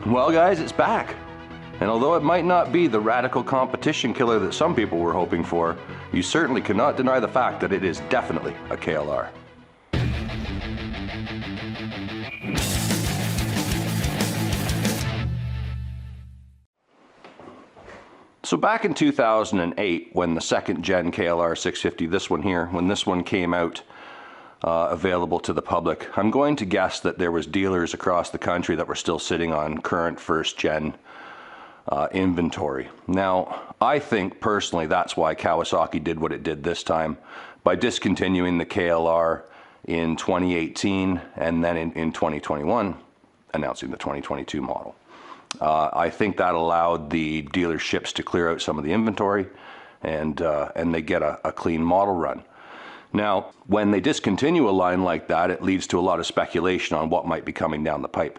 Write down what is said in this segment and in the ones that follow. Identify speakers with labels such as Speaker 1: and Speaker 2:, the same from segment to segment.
Speaker 1: Well guys, it's back. And although it might not be the radical competition killer that some people were hoping for, you certainly cannot deny the fact that it is definitely a KLR. So back in 2008, when the second gen KLR 650, this one here, when this one came out available to the public, I'm going to guess that there was dealers across the country that were still sitting on current first gen inventory. Now, I think personally that's why Kawasaki did what it did this time by discontinuing the KLR in 2018 and then in 2021 announcing the 2022 model. I think that allowed the dealerships to clear out some of the inventory and they get a clean model run. Now, when they discontinue a line like that, it leads to a lot of speculation on what might be coming down the pipe.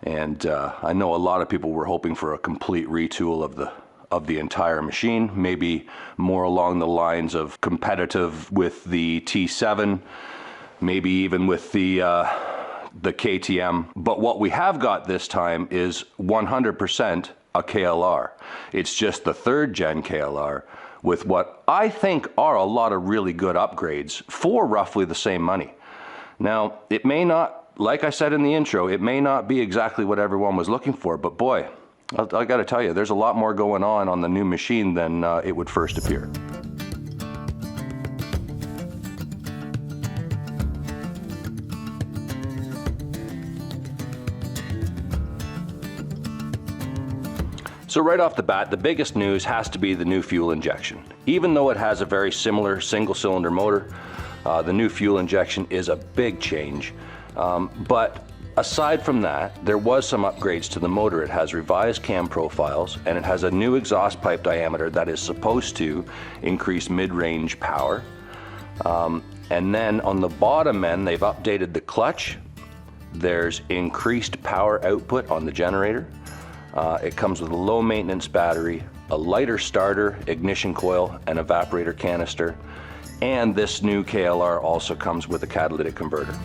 Speaker 1: And I know a lot of people were hoping for a complete retool of the entire machine, maybe more along the lines of competitive with the T7, maybe even with the KTM. But what we have got this time is 100% a KLR. It's just the third gen KLR with what I think are a lot of really good upgrades for roughly the same money. Now, it may not, like I said in the intro, it may not be exactly what everyone was looking for, but boy, I gotta tell you, there's a lot more going on the new machine than it would first appear. So right off the bat, the biggest news has to be the new fuel injection. Even though it has a very similar single-cylinder motor, the new fuel injection is a big change. But aside from that, there was some upgrades to the motor. It has revised cam profiles, and it has a new exhaust pipe diameter that is supposed to increase mid-range power. And then on the bottom end, they've updated the clutch. There's increased power output on the generator. It comes with a low maintenance battery, a lighter starter, ignition coil, and evaporator canister. And this new KLR also comes with a catalytic converter.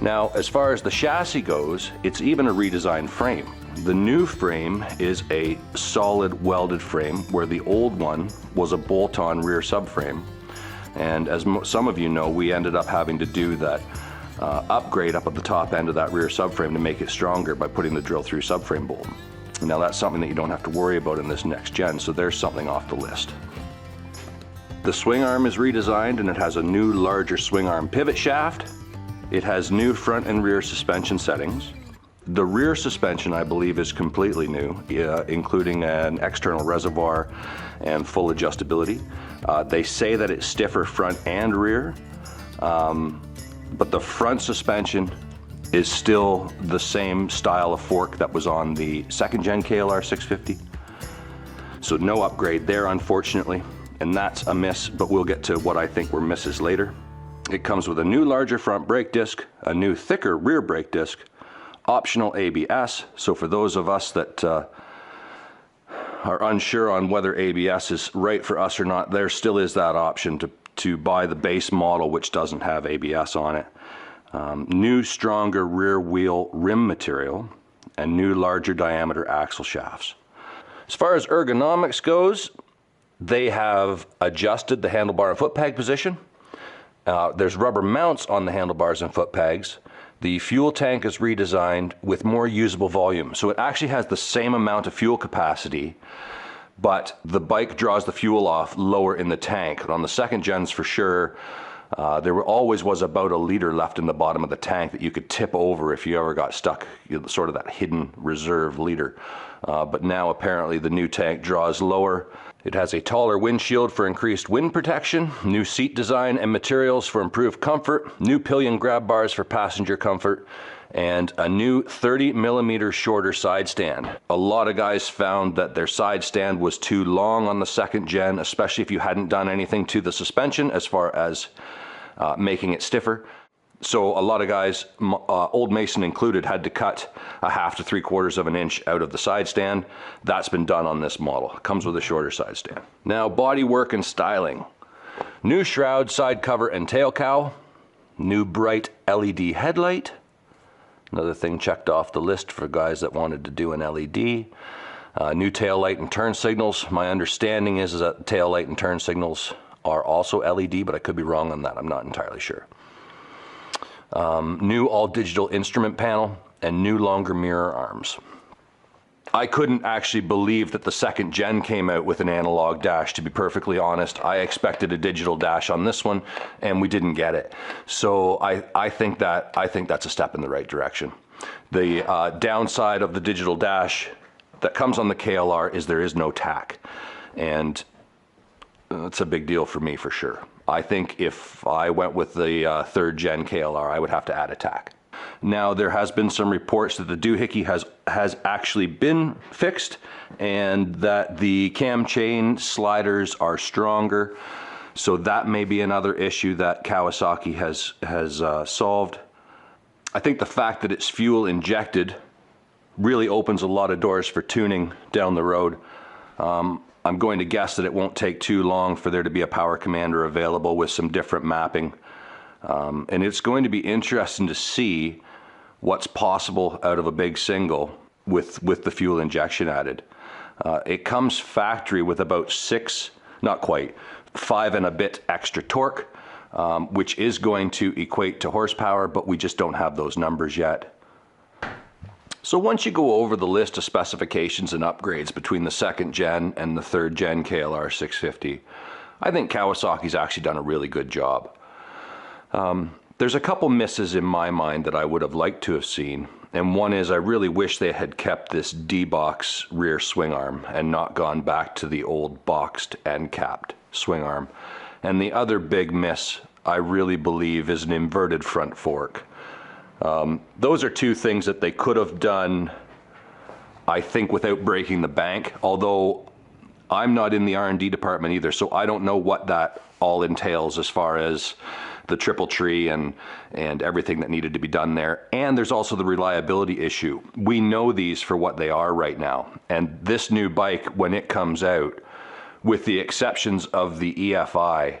Speaker 1: Now, as far as the chassis goes, it's even a redesigned frame. The new frame is a solid welded frame, where the old one was a bolt-on rear subframe. And as some of you know, we ended up having to do that upgrade up at the top end of that rear subframe to make it stronger by putting the drill-through subframe bolt. Now that's something that you don't have to worry about in this next gen, so there's something off the list. The swing arm is redesigned and it has a new larger swing arm pivot shaft. It has new front and rear suspension settings. The rear suspension, I believe, is completely new, including an external reservoir and full adjustability. They say that it's stiffer front and rear, but the front suspension is still the same style of fork that was on the second gen KLR 650. So no upgrade there, unfortunately, and that's a miss, but we'll get to what I think were misses later. It comes with a new larger front brake disc, a new thicker rear brake disc, optional ABS, so for those of us that are unsure on whether ABS is right for us or not, there still is that option to buy the base model which doesn't have ABS on it. New stronger rear wheel rim material and new larger diameter axle shafts. As far as ergonomics goes, they have adjusted the handlebar and foot peg position. There's rubber mounts on the handlebars and foot pegs. The fuel tank is redesigned with more usable volume. So it actually has the same amount of fuel capacity, but the bike draws the fuel off lower in the tank. On the second gens for sure, there always was about a liter left in the bottom of the tank that you could tip over if you ever got stuck, sort of that hidden reserve liter. But now apparently the new tank draws lower. It has a taller windshield for increased wind protection, new seat design and materials for improved comfort, new pillion grab bars for passenger comfort, and a new 30mm shorter side stand. A lot of guys found that their side stand was too long on the second gen, especially if you hadn't done anything to the suspension as far as making it stiffer. So a lot of guys, Old Mason included, had to cut a 1/2 to 3/4 of an inch out of the side stand. That's been done on this model. It comes with a shorter side stand. Now, bodywork and styling. New shroud, side cover, and tail cowl. New bright LED headlight. Another thing checked off the list for guys that wanted to do an LED. New tail light and turn signals. My understanding is that tail light and turn signals are also LED, but I could be wrong on that. I'm not entirely sure. New all digital instrument panel and new longer mirror arms. I couldn't actually believe that the second gen came out with an analog dash, to be perfectly honest. I expected a digital dash on this one, and we didn't get it. So I think that's a step in the right direction. The downside of the digital dash that comes on the KLR is there is no tack, and it's a big deal for me for sure. I think if I went with the third gen KLR, I would have to add a tack. Now, there has been some reports that the doohickey has actually been fixed and that the cam chain sliders are stronger. So that may be another issue that Kawasaki has solved. I think the fact that it's fuel injected really opens a lot of doors for tuning down the road. I'm going to guess that it won't take too long for there to be a power commander available with some different mapping. And it's going to be interesting to see what's possible out of a big single with the fuel injection added. It comes factory with about 5 and a bit extra torque, which is going to equate to horsepower, but we just don't have those numbers yet. So once you go over the list of specifications and upgrades between the second gen and the third gen KLR 650, I think Kawasaki's actually done a really good job. There's a couple misses in my mind that I would have liked to have seen, and one is I really wish they had kept this D-box rear swing arm and not gone back to the old boxed and capped swing arm. And the other big miss, I really believe, is an inverted front fork. Those are two things that they could have done, I think, without breaking the bank, although I'm not in the R&D department either, so I don't know what that all entails as far as the triple tree and everything that needed to be done there. And there's also the reliability issue. We know these for what they are right now, and this new bike, when it comes out, with the exceptions of the EFI,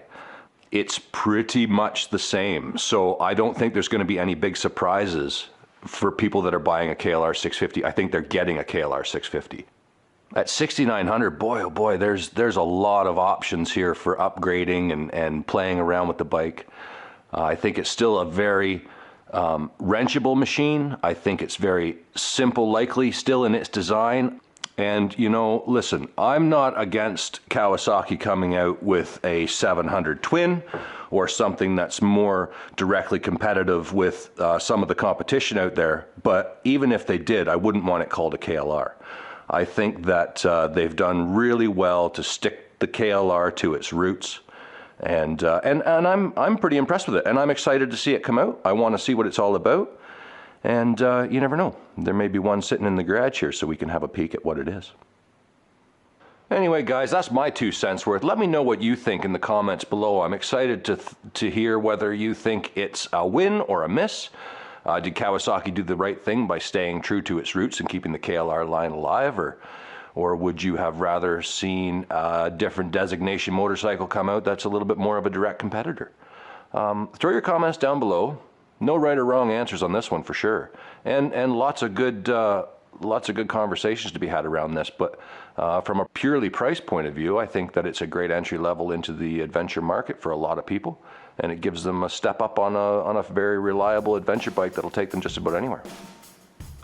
Speaker 1: it's pretty much the same. So I don't think there's going to be any big surprises for people that are buying a KLR 650. I think they're getting a KLR 650. At $6,900, boy oh boy, there's a lot of options here for upgrading and playing around with the bike. I think it's still a very wrenchable machine. I think it's very simple, likely still in its design. And, you know, listen, I'm not against Kawasaki coming out with a 700 twin or something that's more directly competitive with some of the competition out there. But even if they did, I wouldn't want it called a KLR. I think that they've done really well to stick the KLR to its roots. And I'm pretty impressed with it. And I'm excited to see it come out. I want to see what it's all about. And you never know. There may be one sitting in the garage here so we can have a peek at what it is. Anyway, guys, that's my 2 cents worth. Let me know what you think in the comments below. I'm excited to hear whether you think it's a win or a miss. Did Kawasaki do the right thing by staying true to its roots and keeping the KLR line alive? Or would you have rather seen a different designation motorcycle come out that's a little bit more of a direct competitor? Throw your comments down below. No right or wrong answers on this one for sure, and lots of good conversations to be had around this. But from a purely price point of view, I think that it's a great entry level into the adventure market for a lot of people, and it gives them a step up on a very reliable adventure bike that'll take them just about anywhere.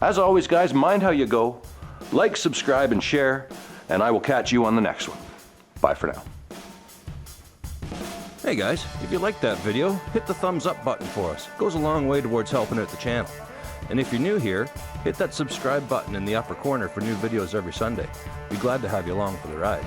Speaker 1: As always, guys, mind how you go. Like, subscribe, and share, and I will catch you on the next one. Bye for now.
Speaker 2: Hey guys, if you liked that video, hit the thumbs up button for us. It goes a long way towards helping out the channel. And if you're new here, hit that subscribe button in the upper corner for new videos every Sunday. Be glad to have you along for the ride.